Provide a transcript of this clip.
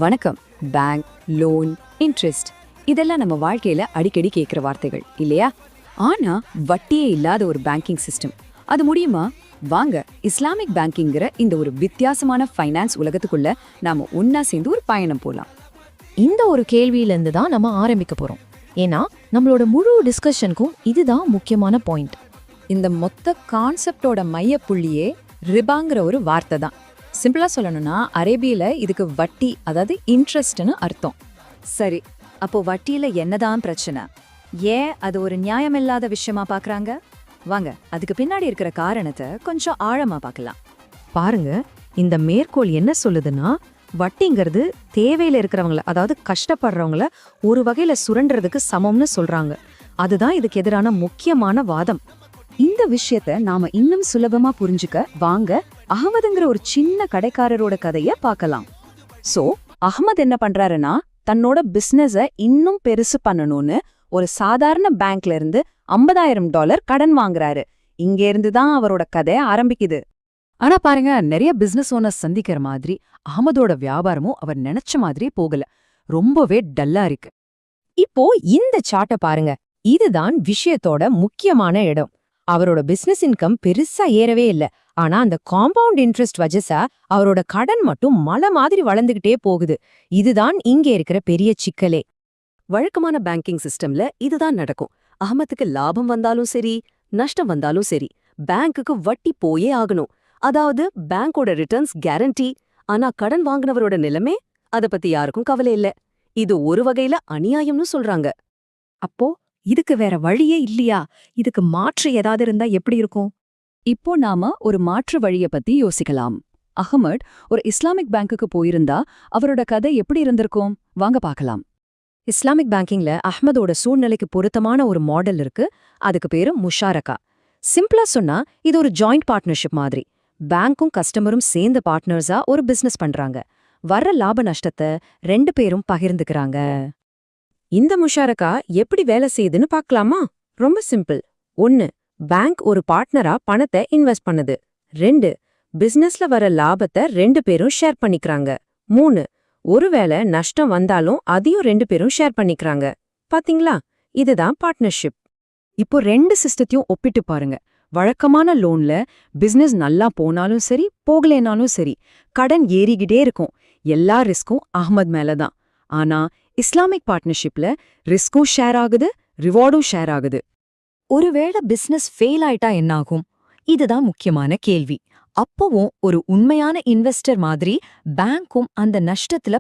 வணக்கம். Bank, loan, interest இதெல்லாம் நம்ம வாழ்க்கையில அடிக்கடி கேட்கிற வார்த்தைகள் இல்லையா? ஆனா வட்டியே இல்லாத ஒரு பேங்கிங் சிஸ்டம், அது முடியுமா? வாங்க, இஸ்லாமிக் பேங்கிங்கிற இந்த ஒரு வித்தியாசமான ஃபைனான்ஸ் உலகத்துக்குள்ள நாம ஒன்னா சேர்ந்து ஒரு பயணம் போலாம். இந்த ஒரு கேள்வியிலிருந்து தான் நம்ம ஆரம்பிக்க போறோம். ஏன்னா நம்மளோட முழு டிஸ்கஷனுக்கும் இதுதான் முக்கியமான பாயிண்ட். இந்த மொத்த கான்செப்டோட மைய புள்ளியே ரிபாங்கிற ஒரு வார்த்தை தான். சிம்பிளா சொல்லணும்னா அரேபியில இதுக்கு வட்டி, அதாவது இன்ட்ரெஸ்ட்னு அர்த்தம். சரி, அப்போ வட்டியில என்னதான் பிரச்சனை? ஏன் அது ஒரு நியாயமில்லாத விஷயமா பாக்குறாங்க? வாங்க, அதுக்கு பின்னாடி இருக்கிற காரணத்தை கொஞ்சம் ஆழமா பார்க்கலாம். பாருங்க, இந்த மேற்கோள் என்ன சொல்லுதுன்னா, வட்டிங்கிறது தேவையில இருக்கிறவங்கள, அதாவது கஷ்டப்படுறவங்கள ஒரு வகையில சுரண்டுறதுக்கு சமம்னு சொல்றாங்க. அதுதான் இதுக்கு எதிரான முக்கியமான வாதம். இந்த விஷயத்த நாம இன்னும் சுலபமா புரிஞ்சுக்க வாங்க அகமதுங்கிற ஒரு சின்ன கடைக்காரரோட கதைய பார்க்கலாம். சோ அகமது என்ன பண்றாருன்னா, தன்னோட பிசினஸ இன்னும் பெருசு பண்ணணும்னு ஒரு சாதாரண பேங்க்ல இருந்து $50,000 கடன் வாங்குறாரு. இங்க இருந்துதான் அவரோட கதை ஆரம்பிக்குது. ஆனா பாருங்க, நிறைய பிசினஸ் ஓனர்ஸ் சந்திக்கிற மாதிரி அகமதோட வியாபாரமும் அவர் நினைச்ச மாதிரி போகல. ரொம்பவே டல்லா இருக்கு. இப்போ இந்த சார்ட்ட பாருங்க, இதுதான் விஷயத்தோட முக்கியமான இடம். அவரோட பிசினஸ் இன்கம் பெருசா ஏறவே இல்ல. ஆனா அந்த காம்பவுண்ட் இன்ட்ரெஸ்ட் வஜசா அவரோட கடன் மட்டும் மலை மாதிரி வளர்ந்துகிட்டே போகுது. இதுதான் இங்க இருக்கிற பெரிய சிக்கலே. வழக்கமான பேங்கிங் சிஸ்டம்ல இதுதான் நடக்கும். அகமதுக்கு லாபம் வந்தாலும் சரி, நஷ்டம் வந்தாலும் சரி, பேங்க்குக்கு வட்டி போயே ஆகணும். அதாவது பேங்கோட ரிட்டர்ன்ஸ் கேரண்டி. ஆனா கடன் வாங்கினவரோட நிலைமை, அத பத்தி யாருக்கும் கவலை இல்ல. இது ஒரு வகையில அநியாயம்னு சொல்றாங்க. அப்போ இதுக்கு வேற வழியே இல்லையா? இதுக்கு மாற்று ஏதாவது இருந்தா எப்படி இருக்கும்? இப்போ நாம ஒரு மாற்று வழிய பத்தி யோசிக்கலாம். அகமட் ஒரு இஸ்லாமிக் பேங்குக்கு போயிருந்தா அவரோட கதை எப்படி இருந்திருக்கும்? வாங்க பார்க்கலாம். இஸ்லாமிக் பேங்கிங்ல அஹ்மதோட சூழ்நிலைக்கு பொருத்தமான ஒரு மாடல் இருக்கு. அதுக்கு பேரு முஷாரகா. சிம்பிளா சொன்னா இது ஒரு ஜாயிண்ட் பார்ட்னர்ஷிப் மாதிரி. பேங்க்கும் கஸ்டமரும் சேர்ந்த பார்ட்னர்ஸா ஒரு பிசினஸ் பண்றாங்க. வர்ற லாப நஷ்டத்தை 2 பேரும் பகிர்ந்துக்கிறாங்க. இந்த முஷாரகா எப்படி வேலை செய்யுதுன்னு பார்க்கலாமா? ரொம்ப சிம்பிள். 1. பேங்க் ஒரு பார்ட்னரா பணத்தை இன்வெஸ்ட் பண்ணுது. 2. பிசினஸ்ல வர லாபத்தை 2 பேரும் ஷேர் பண்ணிக்கிறாங்க. 3. ஒருவேளை நஷ்டம் வந்தாலும் அதையும் 2 பேரும் ஷேர் பண்ணிக்கிறாங்க. பாத்தீங்களா? இதுதான் பார்ட்னர்ஷிப். இப்போ 2 சிஸ்டத்தையும் ஒப்பிட்டு பாருங்க. வழக்கமான லோன்ல பிசினஸ் நல்லா போனாலும் சரி, போகலேனாலும் சரி, கடன் ஏறிக்கிட்டே இருக்கும். எல்லா ரிஸ்க்கும் அஹ்மத் மேல தான். ஆனா இஸ்லாமிக் பார்ட்னர்ஷிப்ல ரிஸ்க்கும் ஷேர் ஆகுது, ரிவார்டும் ஷேர் ஆகுது. ஒருவேளை பிசினஸ் ஃபெயில் ஆயிட்டா என்னாகும்? இதுதான் முக்கியமான கேள்வி. அப்பவும் ஒரு உண்மையான இன்வெஸ்டர் மாதிரி பேங்க்கும் அந்த நஷ்டத்துல